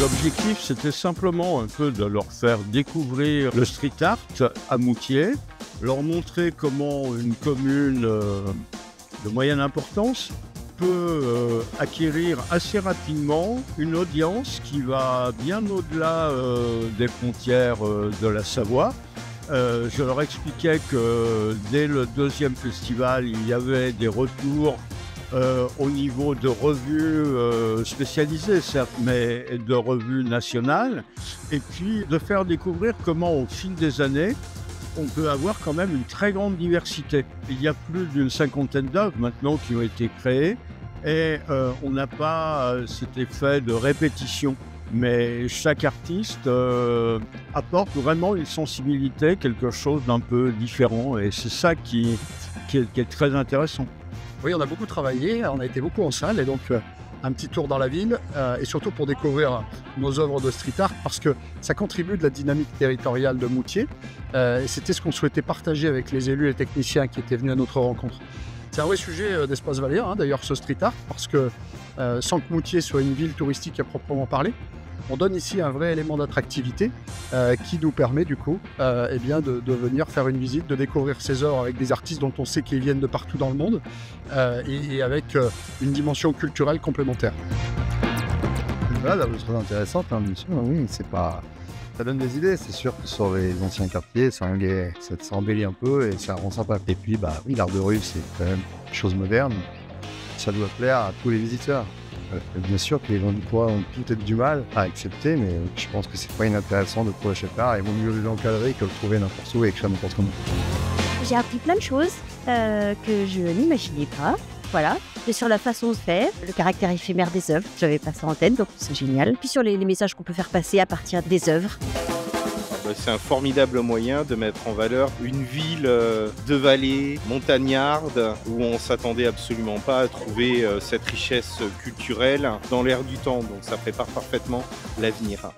L'objectif, c'était simplement un peu de leur faire découvrir le street art à Moutier, leur montrer comment une commune de moyenne importance peut acquérir assez rapidement une audience qui va bien au-delà des frontières de la Savoie. Je leur expliquais que dès le deuxième festival, il y avait des retours au niveau de revues spécialisées, certes, mais de revues nationales. Et puis de faire découvrir comment, au fil des années, on peut avoir quand même une très grande diversité. Il y a plus d'une cinquantaine d'œuvres maintenant qui ont été créées et on n'a pas cet effet de répétition. Mais chaque artiste apporte vraiment une sensibilité, quelque chose d'un peu différent et c'est ça qui est très intéressant. Oui, on a beaucoup travaillé, on a été beaucoup en salle et donc un petit tour dans la ville et surtout pour découvrir nos œuvres de street art parce que ça contribue de la dynamique territoriale de Moutier et c'était ce qu'on souhaitait partager avec les élus et les techniciens qui étaient venus à notre rencontre. C'est un vrai sujet d'Espace Valais, d'ailleurs ce street art, parce que sans que Moutier soit une ville touristique à proprement parler, on donne ici un vrai élément d'attractivité qui nous permet du coup de venir faire une visite, de découvrir ces œuvres avec des artistes dont on sait qu'ils viennent de partout dans le monde et avec une dimension culturelle complémentaire. Voilà, la très intéressante, hein, bien sûr, oui, c'est pas... Ça donne des idées, c'est sûr que sur les anciens quartiers, ça embellit un peu et ça rend sympa. Et puis, bah oui, l'art de rue, c'est quand même une chose moderne. Ça doit plaire à tous les visiteurs. Bien sûr que les gens du coin ont peut-être du mal à accepter, mais je pense que c'est pas inintéressant de trouver cet art et vaut mieux l'encadrer que le trouver n'importe où et écrire n'importe comment. J'ai appris plein de choses que je n'imaginais pas. Voilà, et sur la façon de faire, le caractère éphémère des œuvres, j'avais pas ça en tête, donc c'est génial. Puis sur les messages qu'on peut faire passer à partir des œuvres. C'est un formidable moyen de mettre en valeur une ville de vallée, montagnarde, où on s'attendait absolument pas à trouver cette richesse culturelle dans l'air du temps. Donc ça prépare parfaitement l'avenir.